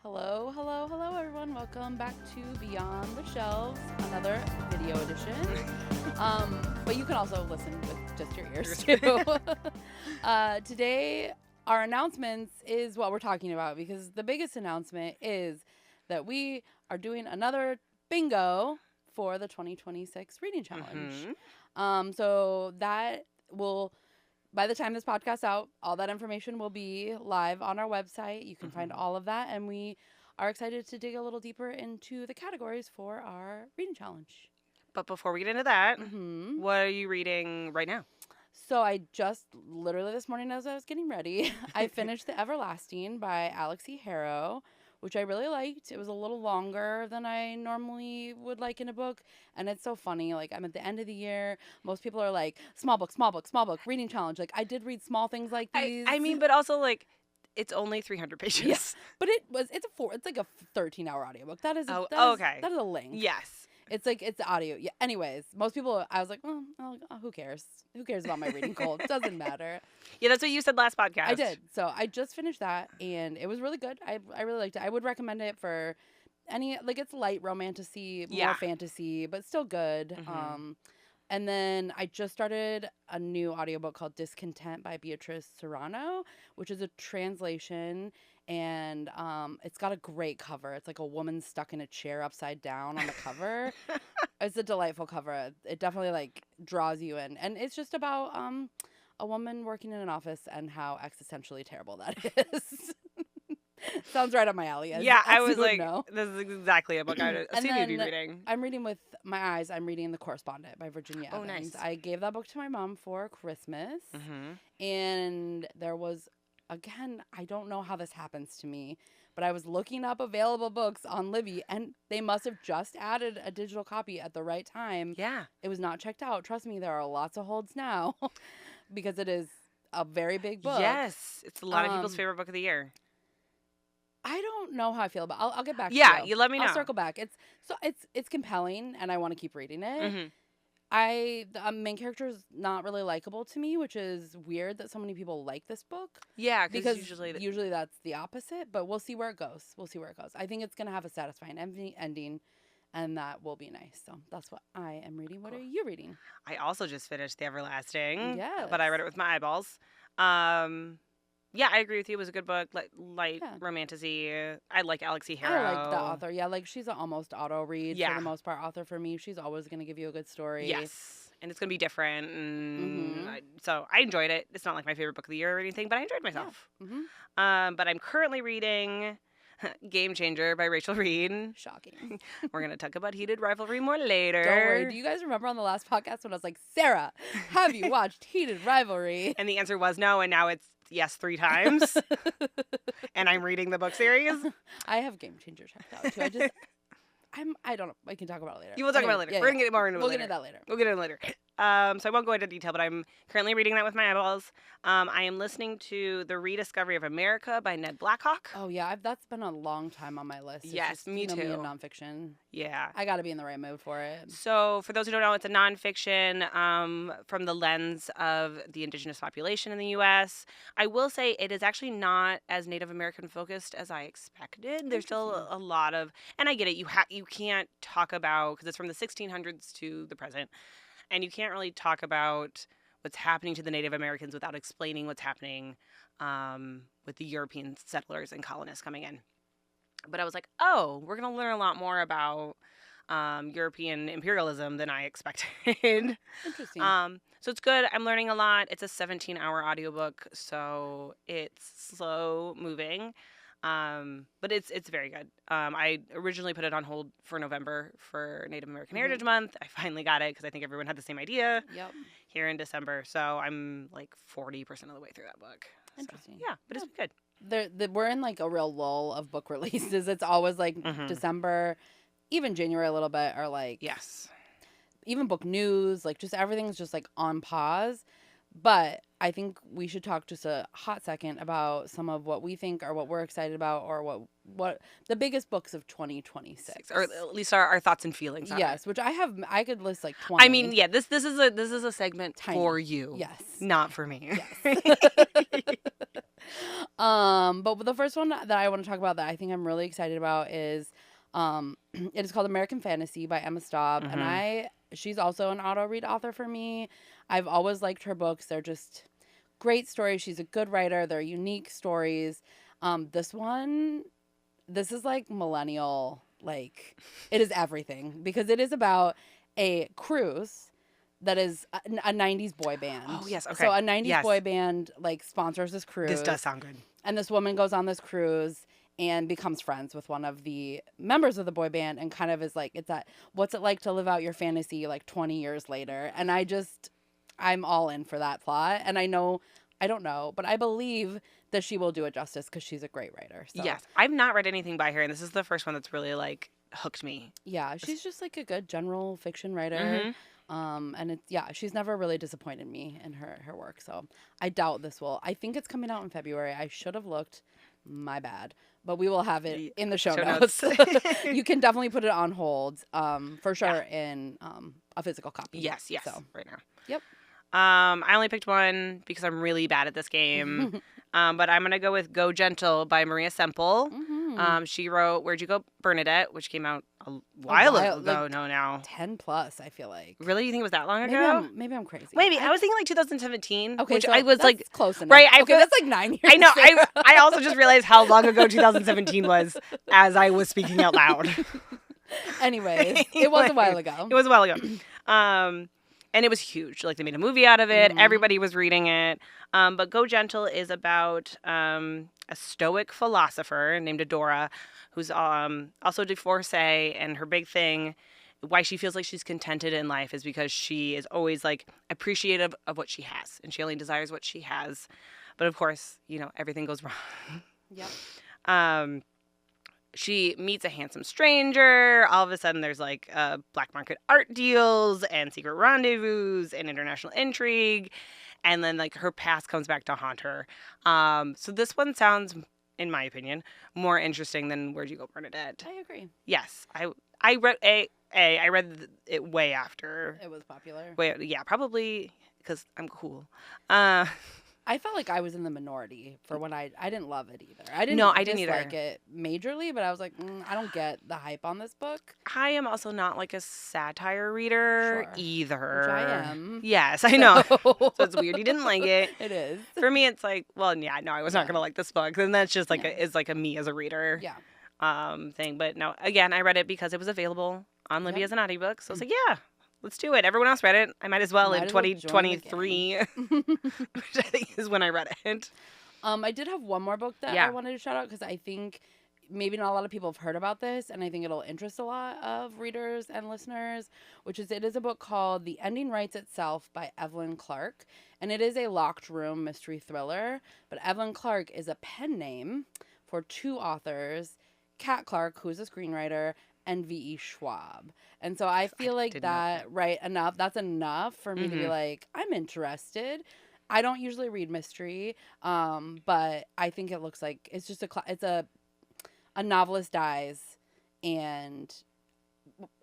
Hello, hello, hello, everyone. Welcome back to Beyond the Shelves, another video edition. But you can also listen with just your ears, too. Today, our announcements is what we're talking about, because the biggest announcement is that we are doing another bingo for the 2026 Reading Challenge. So that will... By the time this podcast's out, all that information will be live on our website. You can find all of that. And we are excited to dig a little deeper into the categories for our reading challenge. But before we get into that, what are you reading right now? So I just, literally this morning as I was getting ready, I finished The Everlasting by Alix Harrow, which I really liked. It was a little longer than I normally would like in a book. And it's so funny. Like, I'm at the end of the year. Most people are like, small book, reading challenge. Like, I did read small things like these. I mean, but also, like, it's only 300 pages. Yes. But it's like a 13-hour audiobook. That is a length. Yes. It's audio. Yeah. Anyways, most people, I was like, oh, who cares? Who cares about my reading goal? It doesn't matter. Yeah, that's what you said last podcast. I did. So I just finished that, and it was really good. I really liked it. I would recommend it for any, like, it's light romantasy, more fantasy, but still good. And then I just started a new audiobook called Discontent by Beatriz Serrano, which is a translation, and it's got a great cover. It's like a woman stuck in a chair upside down on the cover. It's a delightful cover. It definitely, like, draws you in. And it's just about a woman working in an office and how existentially terrible that is. Sounds right up my alley. I was like, this is exactly a book I would assume you'd be reading. I'm reading with my eyes. I'm reading The Correspondent by Virginia Evans. Oh, nice. I gave that book to my mom for Christmas. And there was, again, I don't know how this happens to me, but I was looking up available books on Libby, and they must have just added a digital copy at the right time. Yeah. It was not checked out. Trust me, there are lots of holds now because it is a very big book. Yes. It's a lot of people's favorite book of the year. I don't know how I feel about it. I'll get back to you. Yeah, you let me know. I'll circle back. It's compelling, and I want to keep reading it. The main character is not really likable to me, which is weird that so many people like this book. Yeah, because usually that's the opposite, but we'll see where it goes. I think it's going to have a satisfying ending, and that will be nice. So that's what I am reading. What are you reading? I also just finished The Everlasting. Yeah. But I read it with my eyeballs. Yeah, I agree with you. It was a good book, light romantasy. I like Alix Harrow. I like the author. Yeah, like, she's an almost auto read for the most part author for me. She's always going to give you a good story. Yes, and it's going to be different. And so I enjoyed it. It's not like my favorite book of the year or anything, but I enjoyed myself. Yeah. But I'm currently reading Game Changer by Rachel Reid. Shocking. We're going to talk about Heated Rivalry more later. Don't worry. Do you guys remember on the last podcast when I was like, Sarah, have you watched Heated Rivalry? And the answer was no, and now it's yes 3 times. And I'm reading the book series. I have Game Changer checked out too. I don't know. I can talk about it later. You will talk about it later. We're going to get more into it later. We'll get into that later. We'll get into it later. So I won't go into detail, but I'm currently reading that with my eyeballs. I am listening to The Rediscovery of America by Ned Blackhawk. Oh, yeah. That's been a long time on my list. It's yes, me too. Me and nonfiction. Yeah. I got to be in the right mood for it. So for those who don't know, it's a nonfiction from the lens of the indigenous population in the U.S. I will say it is actually not as Native American focused as I expected. There's still a lot of, and I get it, you can't talk about, because it's from the 1600s to the present, and you can't really talk about what's happening to the Native Americans without explaining what's happening with the European settlers and colonists coming in. But I was like, oh, we're going to learn a lot more about European imperialism than I expected. Interesting. So it's good. I'm learning a lot. It's a 17-hour audiobook, so it's slow moving. But it's very good. I originally put it on hold for November for Native American Heritage Month. I finally got it because I think everyone had the same idea here in December. So I'm like 40% of the way through that book. Interesting. So, yeah, but it's good. We're in like a real lull of book releases. It's always like December, even January a little bit, or like even book news, like just everything's just like on pause. But I think we should talk just a hot second about some of what we think or what we're excited about, or what the biggest books of 2026, or at least our thoughts and feelings on it. Which I could list like 20. I mean, yeah, this is a segment for you. Yes. Not for me. Yes. But the first one that I want to talk about that I think I'm really excited about is it is called American Fantasy by Emma Straub. And she's also an auto read author for me. I've always liked her books. They're just great stories. She's a good writer. They're unique stories. This is like millennial, like it is everything because it is about a cruise that is a 90s boy band. Oh, yes. Okay. So a 90s boy band like sponsors this cruise. This does sound good. And this woman goes on this cruise and becomes friends with one of the members of the boy band and kind of is like, it's that, what's it like to live out your fantasy like 20 years later? And I'm all in for that plot. And I don't know, but I believe that she will do it justice because she's a great writer. So. Yes. I've not read anything by her, and this is the first one that's really like hooked me. Yeah, she's just like a good general fiction writer. And she's never really disappointed me in her work. So I doubt this will. I think it's coming out in February. I should have looked. My bad. But we will have it in the show notes. You can definitely put it on hold for sure in a physical copy. Yes. So. Right now. Yep. I only picked one because I'm really bad at this game. But I'm going to go with Go Gentle by Maria Semple. She wrote Where'd You Go, Bernadette, which came out a while ago. Like now. 10 plus, I feel like. Really? You think it was that long ago? Maybe I'm crazy. Maybe. I was thinking like 2017. Okay, which so I was that's like close enough. Right. Okay, that's like 9 years. I know. I also just realized how long ago 2017 was as I was speaking out loud. Anyways, it was a while ago. It was a while ago. And it was huge. Like, they made a movie out of it. Everybody was reading it. But Go Gentle is about a stoic philosopher named Adora, who's also divorcee, and her big thing, why she feels like she's contented in life, is because she is always, like, appreciative of what she has, and she only desires what she has. But, of course, everything goes wrong. Yep. She meets a handsome stranger. All of a sudden, there's like black market art deals and secret rendezvous and international intrigue. And then like her past comes back to haunt her. So this one sounds, in my opinion, more interesting than Where'd You Go, Bernadette? I agree. Yes. I read I read it way after. It was popular. Yeah, probably because I'm cool. I felt like I was in the minority for when I didn't love it either. I didn't dislike it majorly, but I was like, I don't get the hype on this book. I am also not like a satire reader either. Which I am. Yes, I know. So it's weird you didn't like it. It is. For me, it's like, well, yeah, no, I was not going to like this book. And that's just like it's like a me as a reader thing. But no, again, I read it because it was available on Libby as an audiobook. So I was like, yeah. Let's do it. Everyone else read it. I might as well in 2023, which I think is when I read it. I did have one more book that I wanted to shout out because I think maybe not a lot of people have heard about this, and I think it'll interest a lot of readers and listeners, it is a book called The Ending Writes Itself by Evelyn Clarke, and it is a locked room mystery thriller, but Evelyn Clarke is a pen name for two authors, Kat Clarke, who's a screenwriter, and V.E. Schwab. And so I feel like that's enough for me to be like, I'm interested. I don't usually read mystery, but I think it looks like it's just a novelist dies, and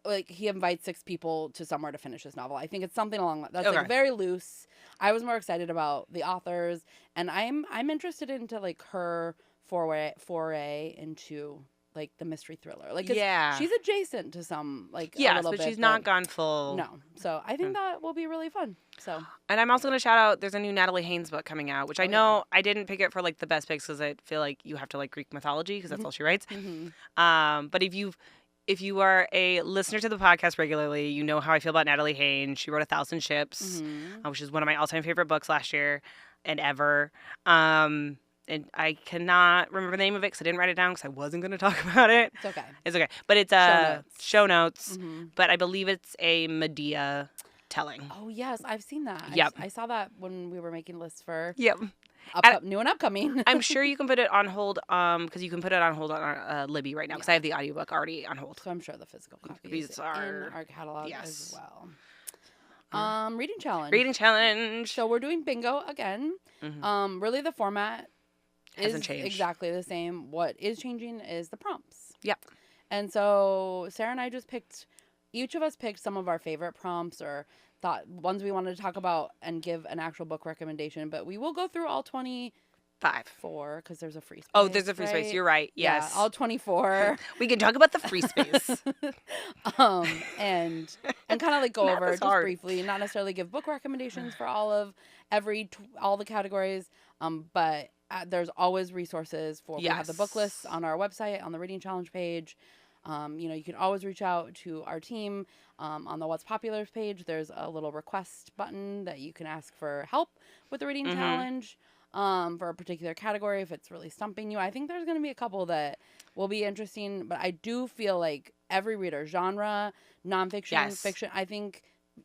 like he invites 6 people to somewhere to finish his novel. I think it's something along that. That's like very loose. I was more excited about the authors, and I'm interested into like her foray into like the mystery thriller. Like, she's adjacent to some, like, a little but bit, she's not gone full. No. So I think that will be really fun. So. And I'm also going to shout out, there's a new Natalie Haynes book coming out, which I know I didn't pick it for like the best picks because I feel like you have to like Greek mythology because that's all she writes. But if you are a listener to the podcast regularly, you know how I feel about Natalie Haynes. She wrote 1,000 Ships, which is one of my all-time favorite books last year and ever. And I cannot remember the name of it because I didn't write it down because I wasn't going to talk about it. It's okay. It's okay. But it's show notes. But I believe it's a Medea telling. Oh, yes. I've seen that. Yep. I saw that when we were making lists for new and upcoming. I'm sure you can put it on hold because you can put it on hold on Libby right now because I have the audiobook already on hold. So I'm sure the physical copies are in our catalog as well. Reading challenge. So we're doing bingo again. Really the format hasn't changed. Exactly the same. What is changing is the prompts. Yep. And so Sarah and I each of us picked some of our favorite prompts or thought ones we wanted to talk about and give an actual book recommendation. But we will go through all 20 5. 4, because there's a free space. Oh, there's a free space. right? You're right. Yes. Yeah, all 24. We can talk about the free space. And kind of like go Math over is just hard. briefly, not necessarily give book recommendations for all the categories, but there's always resources for. We have the book lists on our website, on the Reading Challenge page. You can always reach out to our team on the What's Popular page. There's a little request button that you can ask for help with the Reading Challenge for a particular category if it's really stumping you. I think there's going to be a couple that will be interesting, but I do feel like every reader, genre, nonfiction, fiction, I think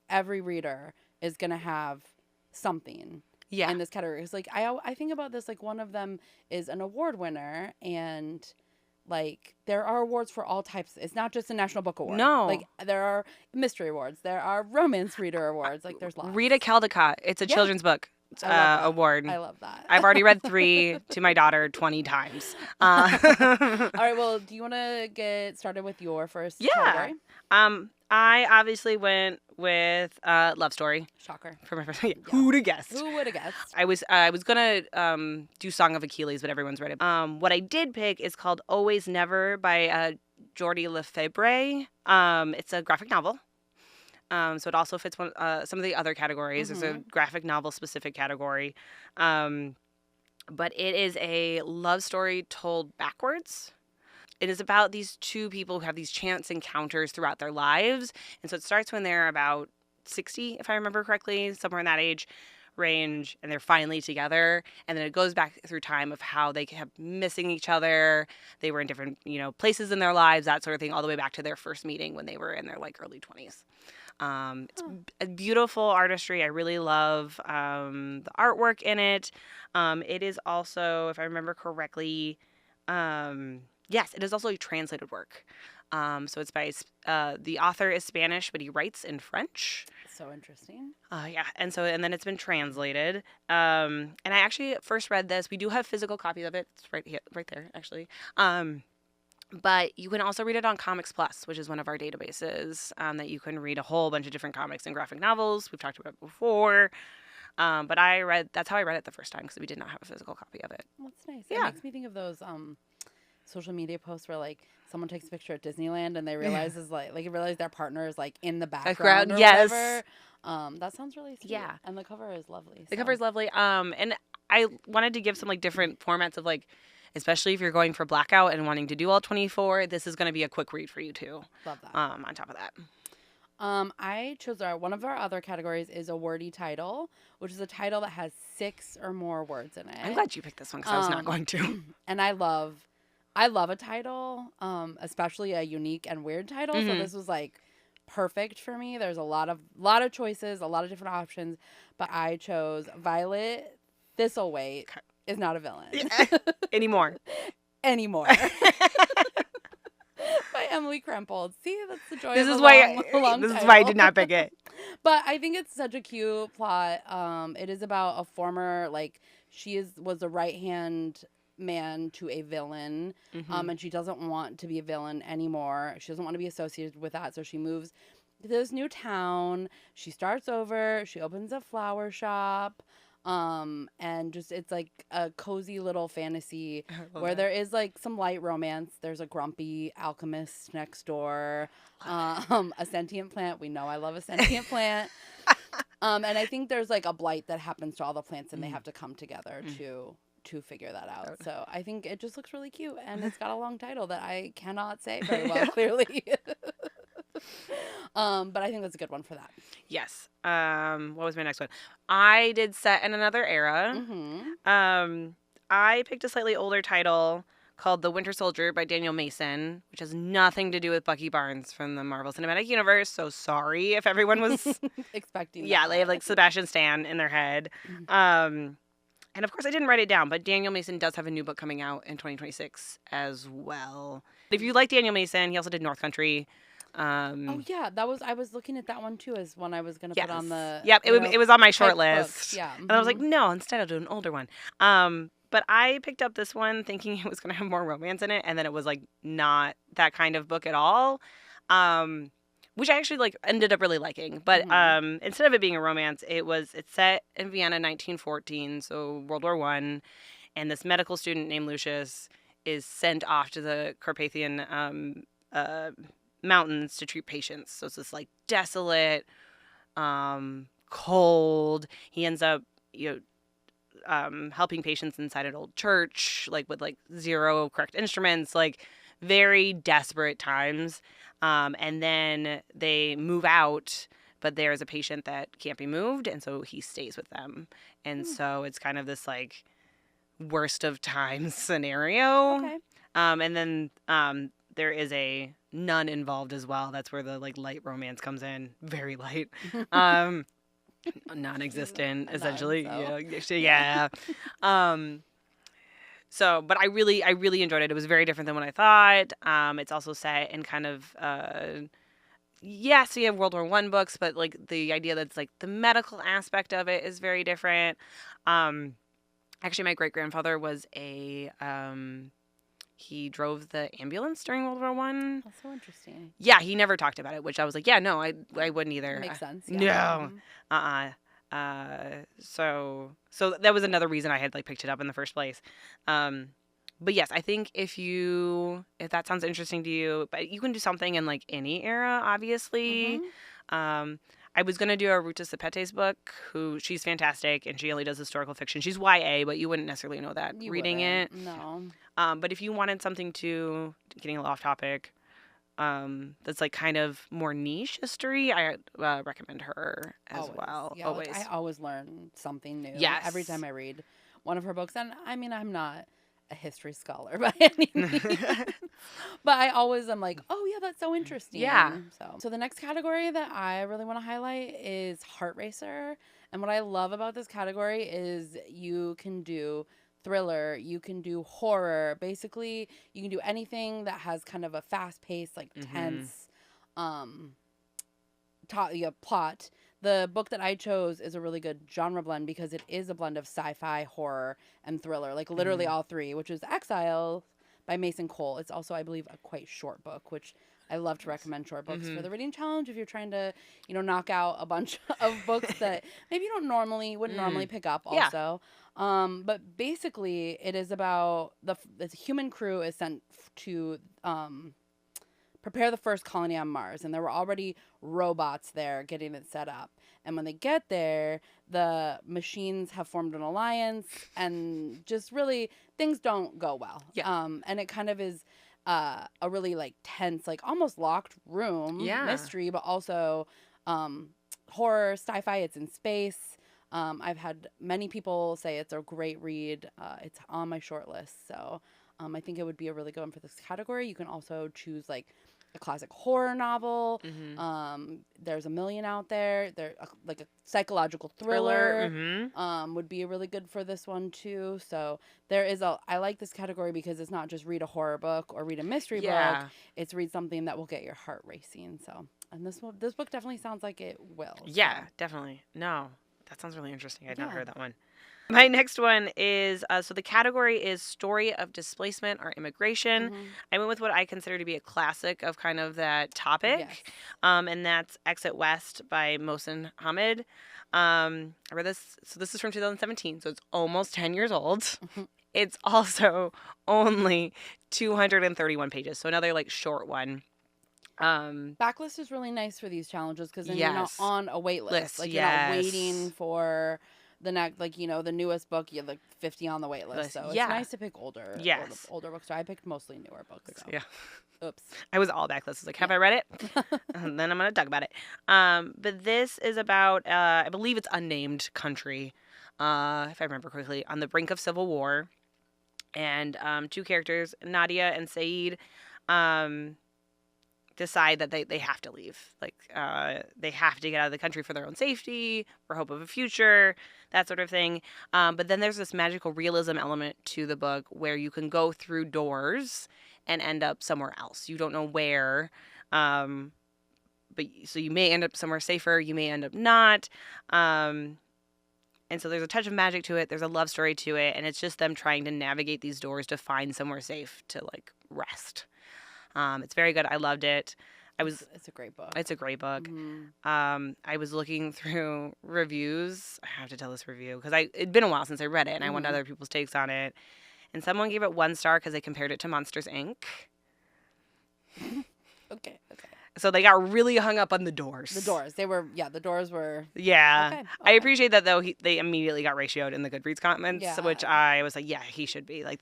every reader is going to have something in this category. It's like I think about this, like one of them is an award winner, and like there are awards for all types. It's not just a National Book Award. No. Like there are mystery awards. There are romance reader awards. Like there's lots. Rita Caldecott. It's a children's book award. I love that. I've already read 3 to my daughter 20 times. All right. Well, do you want to get started with your first category? I obviously went with Love Story. Shocker. For my first, Who'd have guessed? Who would have guessed? I was gonna do Song of Achilles, but everyone's read it. What I did pick is called Always Never by Jordi Lafebre. It's a graphic novel. So it also fits some of the other categories. There's a graphic novel specific category. But it is a love story told backwards. It is about these 2 people who have these chance encounters throughout their lives. And so it starts when they're about 60, if I remember correctly, somewhere in that age range, and they're finally together. And then it goes back through time of how they kept missing each other. They were in different, places in their lives, that sort of thing, all the way back to their first meeting when they were in their early 20s. It's a beautiful artistry. I really love the artwork in it. It is also, if I remember correctly, yes, it is also a translated work. So it's by the author is Spanish, but he writes in French. So interesting. And then it's been translated. And I actually first read this. We do have physical copies of it. It's right there, actually. But you can also read it on Comics Plus, which is one of our databases that you can read a whole bunch of different comics and graphic novels. We've talked about it before. But that's how I read it the first time, because we did not have a physical copy of it. Well, that's nice. Yeah. It makes me think of those social media posts where someone takes a picture at Disneyland and they realize their partner is in the background or whatever. That sounds really sweet. Yeah. And the cover is lovely. The cover is lovely. And I wanted to give some different formats of especially if you're going for Blackout and wanting to do all 24, this is going to be a quick read for you too. Love that. On top of that. I chose one of our other categories is a wordy title, which is a title that has 6 or more words in it. I'm glad you picked this one because I was not going to. And I love a title, especially a unique and weird title. So this was perfect for me. There's a lot of choices, a lot of different options, but I chose Violet Thistlewaite is not a villain. Anymore. By Emily Krempholtz. See, that's the joy this of is a why long This title. is why I did not pick it. But I think it's such a cute plot. It is about a former, was a right-hand man to a villain, and she doesn't want to be a villain anymore. She doesn't want to be associated with that, so she moves to this new town. She starts over. She opens a flower shop. And just it's a cozy little fantasy where there is some light romance. There's a grumpy alchemist next door, a sentient plant. We know I love a sentient plant. And I think there's a blight that happens to all the plants, and they have to come together to figure that out. So I think it just looks really cute, and it's got a long title that I cannot say very well clearly. But I think that's a good one for that. Yes. What was my next one? I did Set in Another Era. I picked a slightly older title called The Winter Soldier by Daniel Mason, which has nothing to do with Bucky Barnes from the Marvel Cinematic Universe. So sorry if everyone was expecting that. Yeah, they have Sebastian Stan in their head. And of course I didn't write it down, but Daniel Mason does have a new book coming out in 2026 as well. If you like Daniel Mason, he also did North Country. Oh yeah, I was looking at that one too as one I was gonna put on the. Yep, it was on my short list. Yeah, and I was like, no, instead I'll do an older one. But I picked up this one thinking it was gonna have more romance in it, and then it was not that kind of book at all. Which I actually ended up really liking. But instead of it being a romance, it's set in Vienna, 1914, so World War I. and this medical student named Lucius is sent off to the Carpathian mountains to treat patients. So it's this like desolate, cold. He ends up, helping patients inside an old church, like with like zero correct instruments, like very desperate times. And then they move out, but there's a patient that can't be moved, and so he stays with them. And so it's kind of this like worst of times scenario. Okay. And then there is a nun involved as well. That's where the like light romance comes in. Very light. Non-existent, essentially. Yeah. So, but I really enjoyed it. It was very different than what I thought. It's also set in kind of, so you have World War I books, but like the idea that's like the medical aspect of it is very different. Actually, my great-grandfather was he drove the ambulance during World War I. That's so interesting. Yeah, he never talked about it, which I was like, yeah, no, I wouldn't either. Makes sense. Yeah. No. So that was another reason I had like picked it up in the first place. But yes, I think if that sounds interesting to you, but you can do something in like any era, obviously. I was going to do a Ruta Sepete's book, she's fantastic, and she only does historical fiction. She's YA, but you wouldn't necessarily know that reading it. No. But if you wanted something getting a little off topic, that's like kind of more niche history, I recommend her as well. Yeah, always. I always learn something new. Yes. Every time I read one of her books. And I mean, I'm not a history scholar by any means. But I always am like, oh yeah, that's so interesting. Yeah. So the next category that I really want to highlight is Heart Racer. And what I love about this category is you can do thriller, you can do horror. Basically, you can do anything that has kind of a fast-paced, like tense plot. The book that I chose is a really good genre blend because it is a blend of sci-fi, horror, and thriller, like literally all three, which is Exiles by Mason Cole. It's also, I believe, a quite short book, which I love to recommend short books for the reading challenge if you're trying to, knock out a bunch of books that maybe you wouldn't normally pick up also. But basically, it is about the human crew is sent to prepare the first colony on Mars, and there were already robots there getting it set up. And when they get there, the machines have formed an alliance, and just really things don't go well. Yeah. And it kind of is a really like tense, like almost locked room mystery, but also horror, sci-fi. It's in space. I've had many people say it's a great read. It's on my short list, so I think it would be a really good one for this category. You can also choose like a classic horror novel. There's a million out there. Like a psychological thriller would be really good for this one too. So I like this category because it's not just read a horror book or read a mystery book. It's read something that will get your heart racing. So, and this book definitely sounds like it will. Yeah, definitely. No, that sounds really interesting. I'd not heard that one. My next one is, so the category is story of displacement or immigration. I went with what I consider to be a classic of kind of that topic, and that's Exit West by Mohsin Hamid. I read this, so this is from 2017, so it's almost 10 years old. It's also only 231 pages, so another like short one. Backlist is really nice for these challenges because then you're not on a wait list. Like you're not waiting for the next, like, the newest book, you have like 50 on the wait list. So it's nice to pick older books. So I picked mostly newer books. So. Yeah. Oops. I was all backlist. I was like, have I read it? And then I'm going to talk about it. But this is about, I believe it's unnamed country, if I remember correctly, on the brink of civil war. And two characters, Nadia and Saeed, decide that they have to leave. Like, they have to get out of the country for their own safety, for hope of a future, that sort of thing. But then there's this magical realism element to the book where you can go through doors and end up somewhere else. You don't know where. But so you may end up somewhere safer, you may end up not. And so there's a touch of magic to it. There's a love story to it. And it's just them trying to navigate these doors to find somewhere safe to, like, rest. It's very good. I loved it. It's a great book. It's a great book. Mm-hmm. I was looking through reviews. I have to tell this review because it'd been a while since I read it, and I wanted other people's takes on it. And someone gave it 1 star because they compared it to Monsters, Inc. Okay. So they got really hung up on the doors. The doors. The doors were... Yeah. Okay. I appreciate that, though. They immediately got ratioed in the Goodreads comments, Yeah. which I was like, yeah, he should be. Like,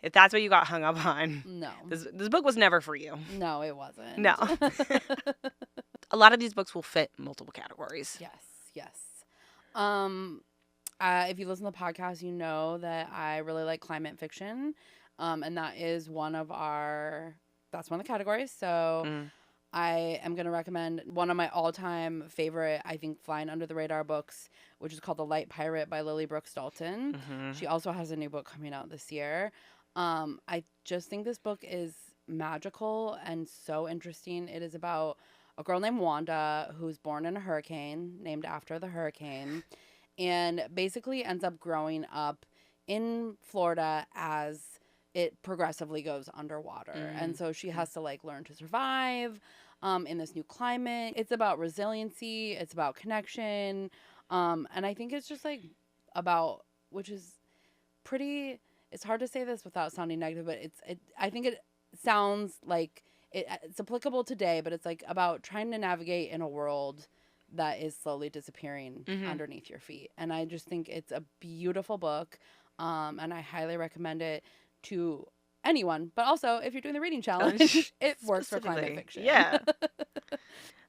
if that's what you got hung up on. No. This book was never for you. No, it wasn't. No. A lot of these books will fit multiple categories. Yes. If you listen to the podcast, you know that I really like climate fiction. And that is one of the categories. So... I am going to recommend one of my all-time favorite, I think, flying under the radar books, which is called The Light Pirate by Lily Brooks-Dalton. Mm-hmm. She also has a new book coming out this year. I just think this book is magical and so interesting. It is about a girl named Wanda who's born in a hurricane, named after the hurricane, and basically ends up growing up in Florida as it progressively goes underwater. And so she has to learn to survive in this new climate. It's about resiliency. It's about connection. And I think it's just about, which is pretty, it's hard to say this without sounding negative, but I think it sounds like it's applicable today, but it's about trying to navigate in a world that is slowly disappearing underneath your feet. And I just think it's a beautiful book. And I highly recommend it to anyone, but also if you're doing the reading challenge, it works for climate fiction. Yeah.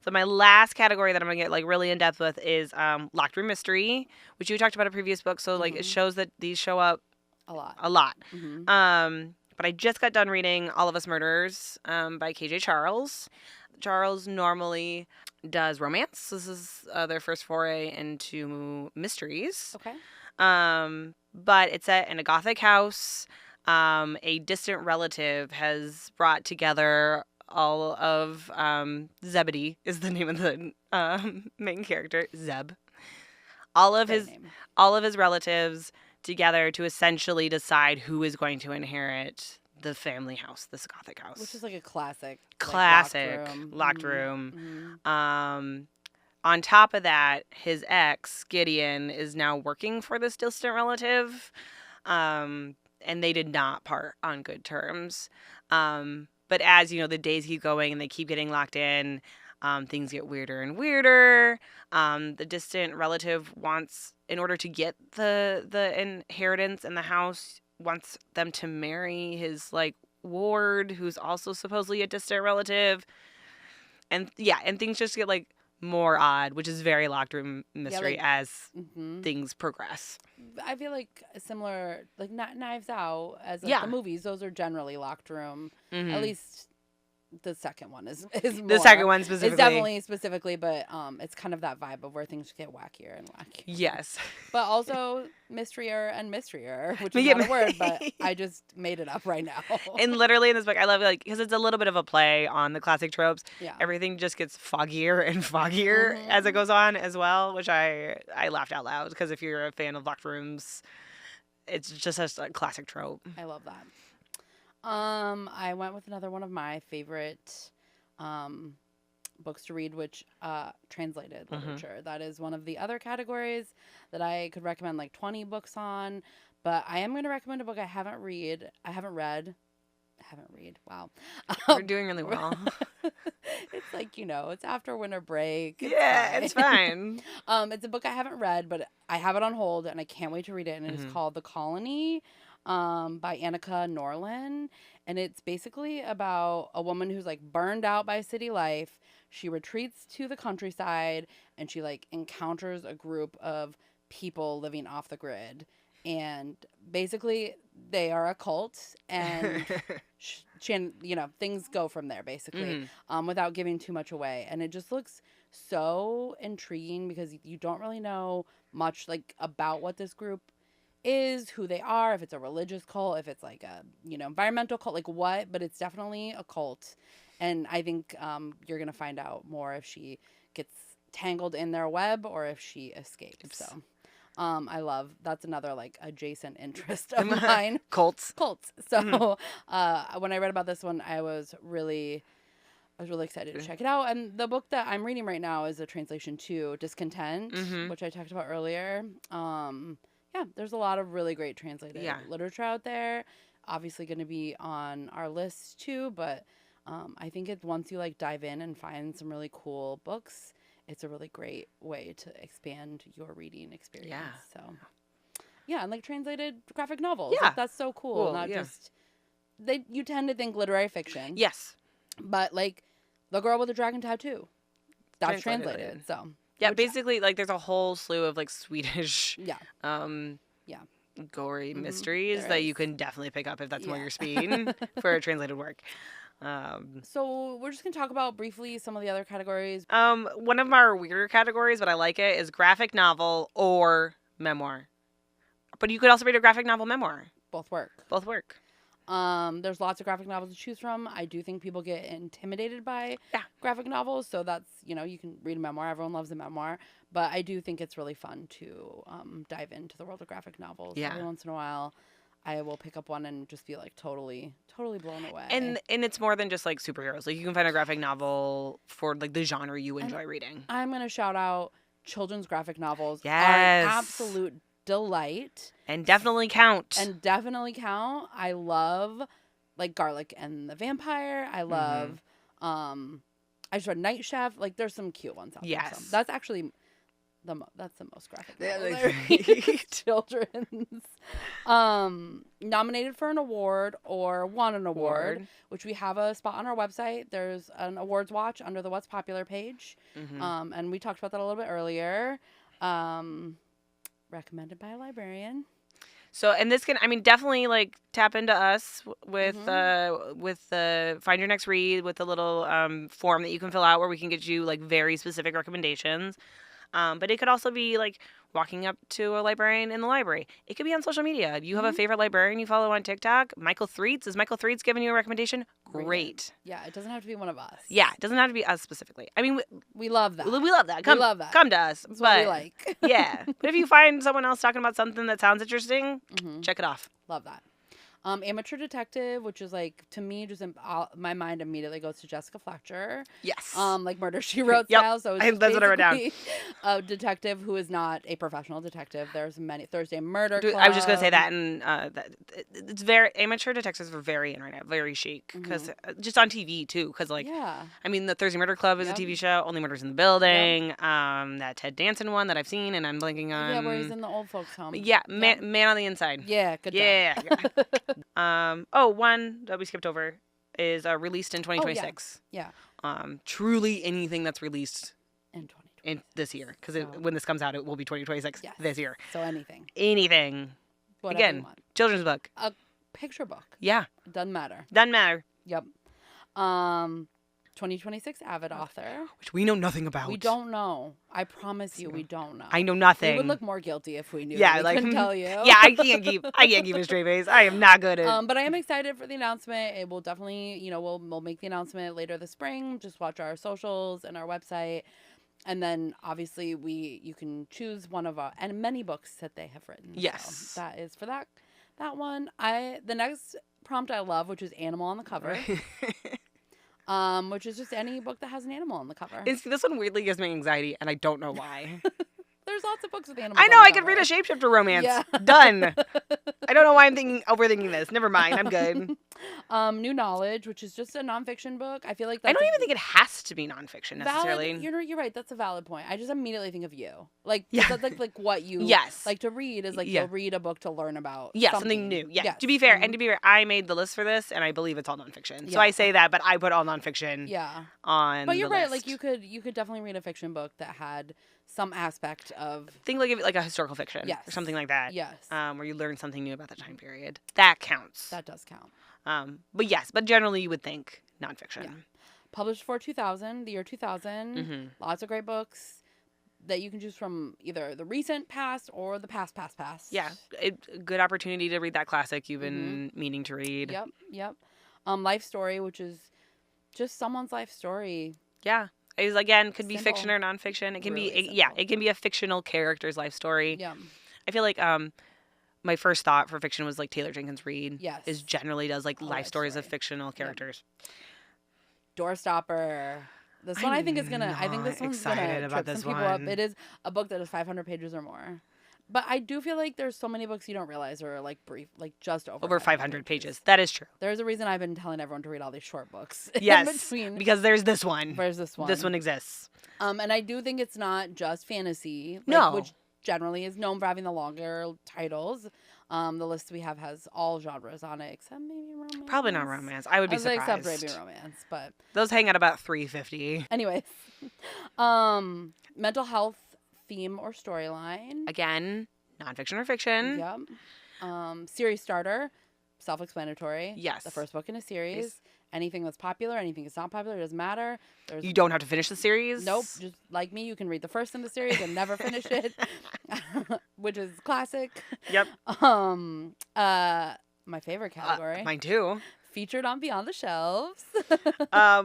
So my last category that I'm gonna get really in depth with is locked room mystery, which you talked about a previous book. So it shows that these show up a lot. But I just got done reading All of Us Murderers by KJ Charles. Charles normally does romance. This is their first foray into mysteries. Okay. But it's set in a Gothic house. A distant relative has brought together all of Zebedee is the name of the main character, Zeb. All of his relatives together to essentially decide who is going to inherit the family house, this Gothic house, which is a classic locked room. On top of that, his ex Gideon is now working for this distant relative. And they did not part on good terms. But as, the days keep going and they keep getting locked in, things get weirder and weirder. The distant relative wants, in order to get the inheritance in the house, wants them to marry his, ward, who's also supposedly a distant relative. And, and things just get, more odd, which is very locked room mystery as things progress. I feel similar, Knives Out, as the movies, those are generally locked room. At least the second one is more. The second one specifically. It's definitely specifically, but it's kind of that vibe of where things get wackier and wackier. Yes. But also mysterier and mysterier, which is not a word, but I just made it up right now. And literally in this book, I love it because it's a little bit of a play on the classic tropes. Yeah. Everything just gets foggier and foggier as it goes on as well, which I laughed out loud because if you're a fan of locked rooms, it's just a classic trope. I love that. I went with another one of my favorite books to read, which translated literature. That is one of the other categories that I could recommend 20 books on. But I am going to recommend a book I haven't read. Wow. We're doing really well. It's it's after winter break. It's fine. It's a book I haven't read, but I have it on hold and I can't wait to read it. And it's called The Colony. By Annika Norlin, and it's basically about a woman who's burned out by city life. She retreats to the countryside and she encounters a group of people living off the grid, and basically they are a cult, and things go from there basically, without giving too much away. And it just looks so intriguing because you don't really know much about what this group is, who they are, if it's a religious cult, if it's a environmental cult, what, but it's definitely a cult. And I think you're gonna find out more if she gets tangled in their web or if she escapes. So I love, that's another adjacent interest of mine. Cults. So when I read about this one, I was really I was really excited to check it out. And the book that I'm reading right now is a translation to Discontent, which I talked about earlier. There's a lot of really great translated literature out there. Obviously going to be on our list too, but I think once you like dive in and find some really cool books, it's a really great way to expand your reading experience. Yeah. So, and like translated graphic novels. Yeah. Like, that's so cool. Not just you tend to think literary fiction. Yes. But like The Girl with the Dragon Tattoo. That's translated. So yeah, basically like there's a whole slew of like Swedish gory mysteries that you can definitely pick up if that's more your speed for a translated work. So we're just gonna talk about briefly some of the other categories. One of our weirder categories, but I like it, is graphic novel or memoir. But you could also read a graphic novel memoir. Both work. There's lots of graphic novels to choose from. I do think people get intimidated by graphic novels, so that's, you can read a memoir. Everyone loves a memoir, but I do think it's really fun to dive into the world of graphic novels. Every once in a while, I will pick up one and just be like totally blown away. And it's more than just like superheroes. Like you can find a graphic novel for like the genre you enjoy reading. I'm gonna shout out children's graphic novels. Are an absolute delight. And definitely count. I love like Garlic and the Vampire. I love I just read Night Chef. Like there's some cute ones out there. So that's actually that's the most graphic novel. Children's. Nominated for an award or won an award, which we have a spot on our website. There's an awards watch under the What's Popular page. And we talked about that a little bit earlier. Recommended by a librarian. So, and this can, definitely like tap into us with the Find Your Next Read, with the little form that you can fill out where we can get you like very specific recommendations. But it could also be like walking up to a librarian in the library. It could be on social media. You have a favorite librarian you follow on TikTok. Michael Threets. Is Michael Threets giving you a recommendation? Great. Yeah, it doesn't have to be one of us. Yeah, it doesn't have to be us specifically. We love that. We love that. Come to us. That's what we like. Yeah. But if you find someone else talking about something that sounds interesting, check it off. Love that. Amateur Detective, which is like, to me, just my mind immediately goes to Jessica Fletcher. Yes. Like Murder, She Wrote style. So it's that's what I wrote down. A detective who is not a professional detective. There's many Thursday Murder Club. I was just going to say that, and it's very, amateur detectives are very in right now, very chic, because just on TV too, because like, the Thursday Murder Club is a TV show, Only Murders in the Building, that Ted Danson one that I've seen, and I'm blanking on. Yeah, where he's in the old folks' home. Yeah, Man on the Inside. Yeah, good job. Yeah. One that we skipped over is released in 2026. Truly anything that's released in this year, because when this comes out, it will be 2026 this year. So anything. Whatever again, you want. Children's book. A picture book. Yeah. Doesn't matter. Yep. 2026 Avid author. Which we know nothing about. We don't know. I promise you, we don't know. I know nothing. We would look more guilty if we knew. Yeah, we couldn't tell you. Yeah, I can't keep a straight face. I am not good at. But I am excited for the announcement. It will definitely, we'll make the announcement later this spring. Just watch our socials and our website, and then obviously you can choose one of and many books that they have written. Yes, so that is for that one. The next prompt I love, which is Animal on the Cover. Which is just any book that has an animal on the cover. This one weirdly gives me anxiety, and I don't know why. There's lots of books with animals. I know, I could read a shapeshifter romance. Yeah. Done. I don't know why I'm overthinking this. Never mind, I'm good. New Knowledge, which is just a nonfiction book. I feel like I don't even think it has to be nonfiction necessarily. You're right. That's a valid point. I just immediately think of you. Like, that's like what you like to read is like you'll read a book to learn about something new. Yeah. Yes. To be fair, I made the list for this, and I believe it's all nonfiction. So I say that, but I put all nonfiction on But you're right. List. Like you could definitely read a fiction book that had some aspect of think like a historical fiction or something like that. Yes. Where you learn something new about the time period. That counts. That does count. But generally you would think nonfiction. Yeah. Published for the year 2000. Lots of great books that you can choose from either the recent past or the past. Yeah. A good opportunity to read that classic you've been meaning to read. Yep. Life story, which is just someone's life story. Yeah. It again could be fiction or nonfiction. It can really it can be a fictional character's life story. Yeah. I feel like my first thought for fiction was like Taylor Jenkins Reid. Yes. Is generally does like life stories of fictional characters. Doorstopper. This one I think is gonna. I think this one's gonna trip some people up. It is a book that is 500 pages or more. But I do feel like there's so many books you don't realize are like brief, like just over 500 pages. That is true. There's a reason I've been telling everyone to read all these short books. Yes, because there's this one. There's this one. This one exists. And I do think it's not just fantasy. Which generally is known for having the longer titles. The list we have has all genres on it, except maybe romance. Probably not romance. I would be surprised. Except maybe romance, but those hang at about 350. Anyways, mental health theme or storyline. Again, nonfiction or fiction. Yep. Series starter, self-explanatory. Yes. The first book in a series. Yes. Anything that's popular, anything that's not popular, it doesn't matter. You don't have to finish the series. Nope. Just like me, you can read the first in the series and never finish it, which is classic. Yep. My favorite category. Mine too. Featured on Beyond the Shelves.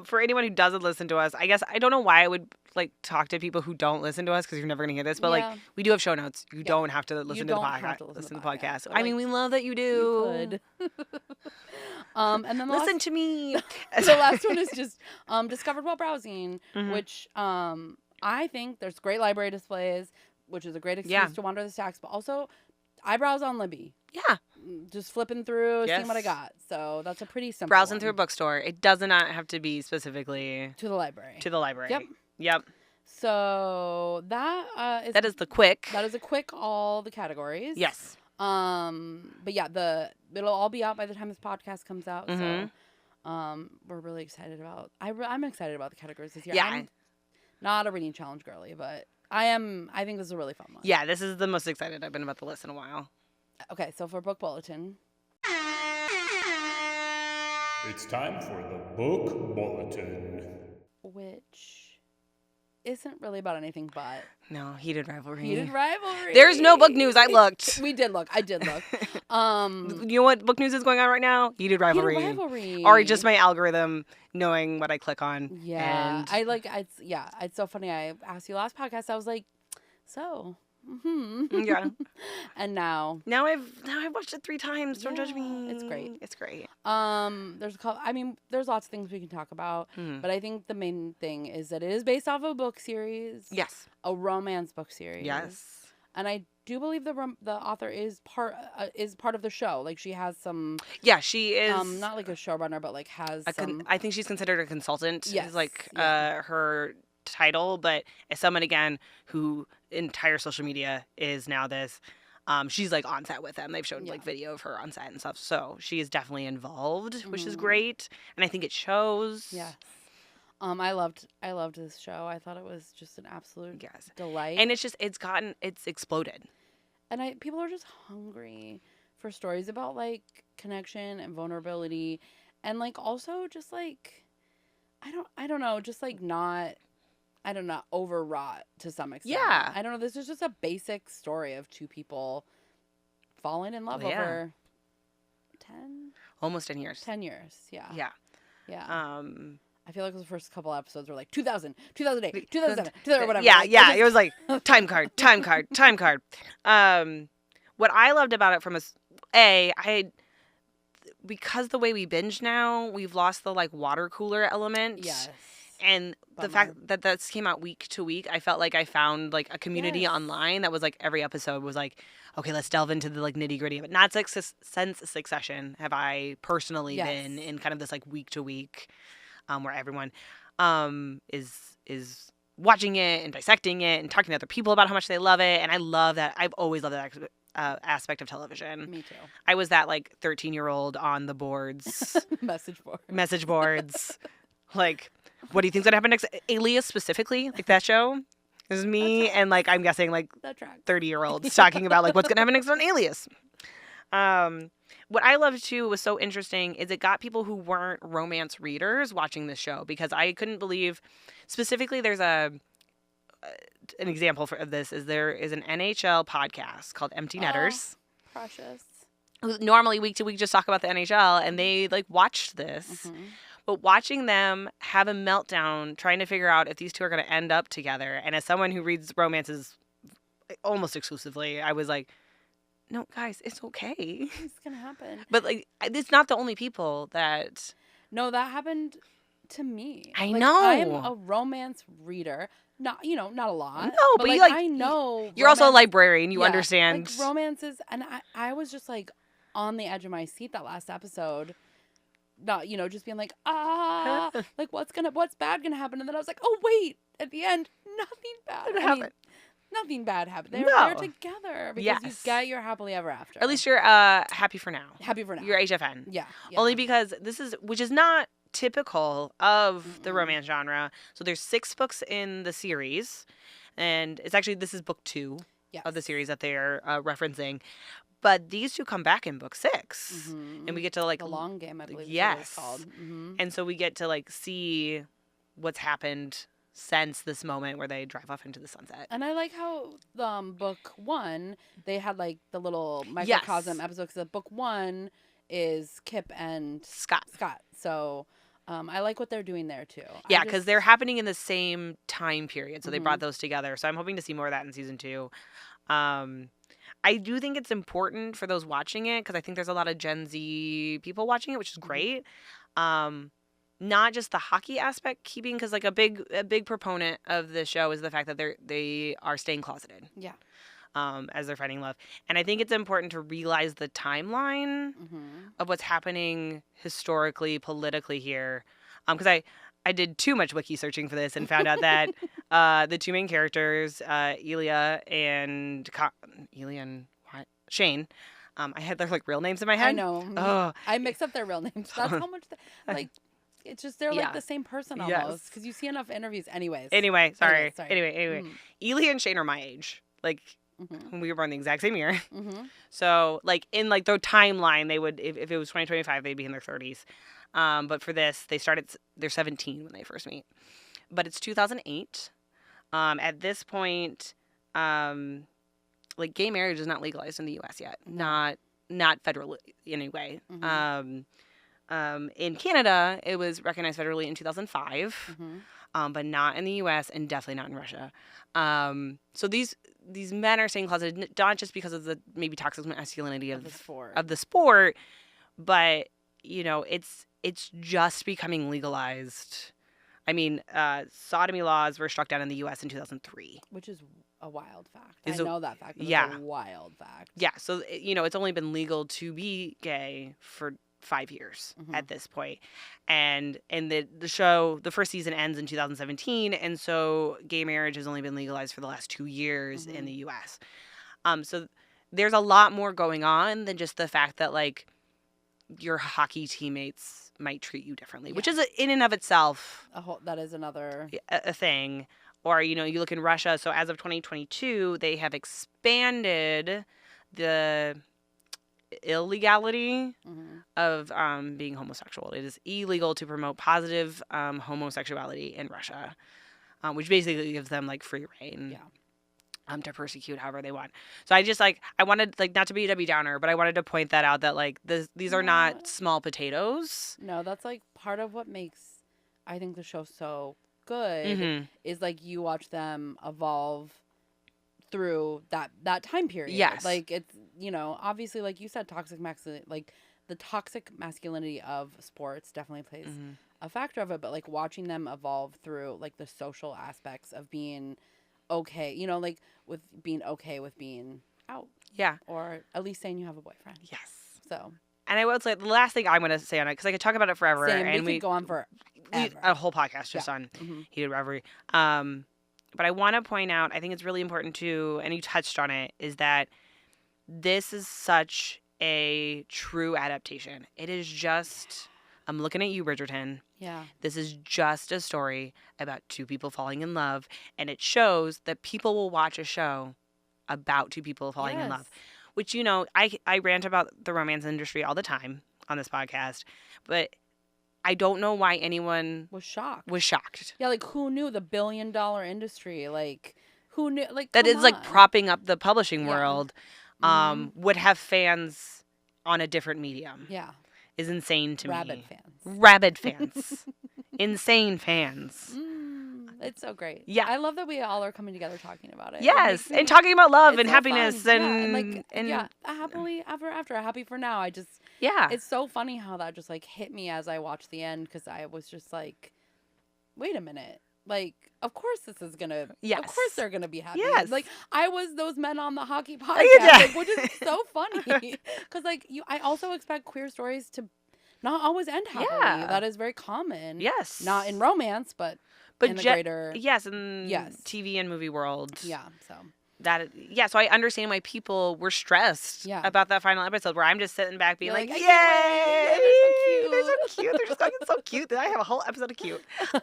For anyone who doesn't listen to us, I guess I don't know why I would like talk to people who don't listen to us because you're never gonna hear this. But like we do have show notes. You don't have to listen to the podcast. Listen to the podcast. I mean, we love that you do. You could. And then listen to me. The last one is just discovered while browsing, which I think there's great library displays, which is a great excuse to wander the stacks, but also I browse on Libby. Yeah. Just flipping through, seeing what I got. So that's a pretty simple Browsing through a bookstore. It does not have to be specifically to the library. Yep. So that is the quick. That is a quick all the categories. Yes. But yeah, it'll all be out by the time this podcast comes out. So we're really excited about I'm excited about the categories this year. Yeah. I'm not a reading challenge girly, but I think this is a really fun one. Yeah, this is the most excited I've been about the list in a while. Okay, so for book bulletin. It's time for the book bulletin. Which isn't really about anything but... No, Heated Rivalry. Heated Rivalry. There's no book news. I looked. We did look. I did look. You know what book news is going on right now? Heated Rivalry. Heated Rivalry. Or just my algorithm knowing what I click on. Yeah. It's so funny. I asked you last podcast. I was like, so... Yeah. And now I've watched it 3 times. Don't judge me. It's great. It's great. There's lots of things we can talk about, but I think the main thing is that it is based off a book series. Yes. A romance book series. Yes. And I do believe the author is part of the show. Like she has some. Yeah, she is. Not like a showrunner, but like has some. I think she's considered a consultant. Yes. Is like her title, but as someone again who entire social media is now this, she's like on set with them. They've shown like video of her on set and stuff, so she is definitely involved, which is great, and I think it shows. Yeah. I loved this show. I thought it was just an absolute delight, and it's exploded, and people are just hungry for stories about like connection and vulnerability, and like also just like I don't know, just like not overwrought to some extent. Yeah. I don't know. This is just a basic story of 2 people falling in love over 10? Almost 10 years. 10 years, yeah. Yeah. Yeah. I feel like the first couple episodes were like 2000, 2008, 2007, whatever. Yeah, like, it was like time card. What I loved about it because the way we binge now, we've lost the like water cooler element. Yes. And the fact that this came out week to week, I felt like I found like a community online that was like every episode was like, okay, let's delve into the like nitty gritty of it. Not since Succession have I personally been in kind of this like week to week, where everyone is watching it and dissecting it and talking to other people about how much they love it. And I love that. I've always loved that aspect of television. Me too. I was that like 13-year-old on the boards, message boards, like. What do you think's gonna happen next? Alias specifically, like that show. This is me and like I'm guessing like 30-year-olds talking about like what's gonna happen next on Alias. What I loved too was so interesting is it got people who weren't romance readers watching this show because I couldn't believe. Specifically, there's an example of this is there is an NHL podcast called Empty Netters. Precious. Who normally week to week just talk about the NHL and they like watched this. Mm-hmm. But watching them have a meltdown trying to figure out if these 2 are going to end up together. And as someone who reads romances almost exclusively, I was like, no, guys, it's okay. It's going to happen. But like, it's not the only people that... No, that happened to me. I Like, know. I'm a romance reader. Not a lot. No, but you, like, I know. You're also a romance- librarian. You yeah, understand. Like romances, and I was just like on the edge of my seat that last episode. Not, just being like, like what's bad gonna happen? And then I was like, oh wait, at the end, nothing bad happened. Nothing bad happened. They're together because you get your happily ever after. Or at least you're happy for now. Happy for now. You're HFN. Yeah. Only because which is not typical of the romance genre. So there's 6 books in the series, and this is book 2 of the series that they're referencing. But these 2 come back in book 6, and we get to like the long game, I believe. Yes. It's called. Mm-hmm. And so we get to like see what's happened since this moment where they drive off into the sunset. And I like how book 1 they had like the little microcosm episode, because book 1 is Kip and Scott. So I like what they're doing there too. Yeah, because they're happening in the same time period, so they brought those together. So I'm hoping to see more of that in season 2. I do think it's important for those watching it, because I think there's a lot of Gen Z people watching it, which is great. Not just the hockey aspect keeping, because like a big proponent of the show is the fact that they are staying closeted. Yeah. As they're finding love. And I think it's important to realize the timeline of what's happening historically, politically here. Because I did too much wiki searching for this and found out that the 2 main characters, Elia and Shane, I had their like real names in my head. I know. Oh. I mix up their real names. That's how much it's just they're like the same person almost, because you see enough interviews anyways. Anyway, sorry. Anyway. Elia and Shane are my age. Like, when we were born the exact same year. So, like, in, like, the timeline, they would, if it was 2025, they'd be in their 30s. But for this, they're 17 when they first meet. But it's 2008. At this point, like, gay marriage is not legalized in the U.S. yet. Not federally, anyway. In Canada, it was recognized federally in 2005. But not in the U.S. and definitely not in Russia. So these men are staying closeted, not just because of the maybe toxic masculinity of the sport, but it's just becoming legalized. I mean, sodomy laws were struck down in the U.S. in 2003, which is a wild fact. I know that fact. But it's a wild fact. Yeah. So it's only been legal to be gay for 5 years at this point. And the show, the first season ends in 2017, and so gay marriage has only been legalized for the last 2 years in the U.S. So there's a lot more going on than just the fact that like your hockey teammates might treat you differently, which is in and of itself that is another a thing. Or you look in Russia. So as of 2022, they have expanded the illegality of being homosexual. It is illegal to promote positive homosexuality in Russia, which basically gives them like free reign to persecute however they want. So I wanted like not to be a Debbie Downer, but I wanted to point that out that like these are not small potatoes. No, that's like part of what makes I think the show so good is like you watch them evolve through that time period. Yes. Like it's, obviously like you said, toxic masculinity, like the toxic masculinity of sports definitely plays a factor of it, but like watching them evolve through like the social aspects of being okay, like with being okay with being out. Yeah. Or at least saying you have a boyfriend. Yes. So. And I will say the last thing I'm going to say on it, because I could talk about it forever. Same. And we could go on for a whole podcast just on Heated Rivalry. But I want to point out, I think it's really important too, and you touched on it, is that this is such a true adaptation. It is just, I'm looking at you, Bridgerton. Yeah. This is just a story about 2 people falling in love, and it shows that people will watch a show about 2 people falling in love. Which, I rant about the romance industry all the time on this podcast, but I don't know why anyone was shocked. Yeah, like who knew the $1 billion industry? Like who knew? Like that is like propping up the publishing world. Would have fans on a different medium. Yeah, is insane to me. Rabid fans, insane fans. It's so great. Yeah, I love that we all are coming together talking about it. Yes, and talking about love and happiness and happily ever after, happy for now. It's so funny how that just like hit me as I watched the end, because I was just like, wait a minute. Like, of course this is gonna. Yes. Of course they're gonna be happy. Yes. Like, I was those men on the hockey podcast, Yeah. like, which is so funny. Because like I also expect queer stories to not always end happily. Yeah. That is very common. Yes. Not in romance, but in the greater. Yes, in Yes. TV and movie world. Yeah. So. So I understand why people were stressed about that final episode where I'm just sitting back being You're like, yay! I They're so cute. They're just going so cute. I have a whole episode of cute. It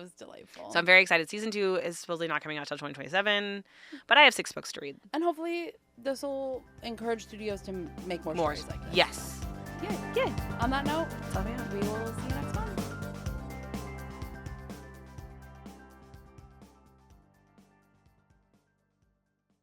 was delightful. So I'm very excited. Season 2 is supposedly not coming out till 2027, but I have 6 books to read. And hopefully this will encourage studios to make more stories like this. Yes. Yay. On that note, That's all we have. we will see you next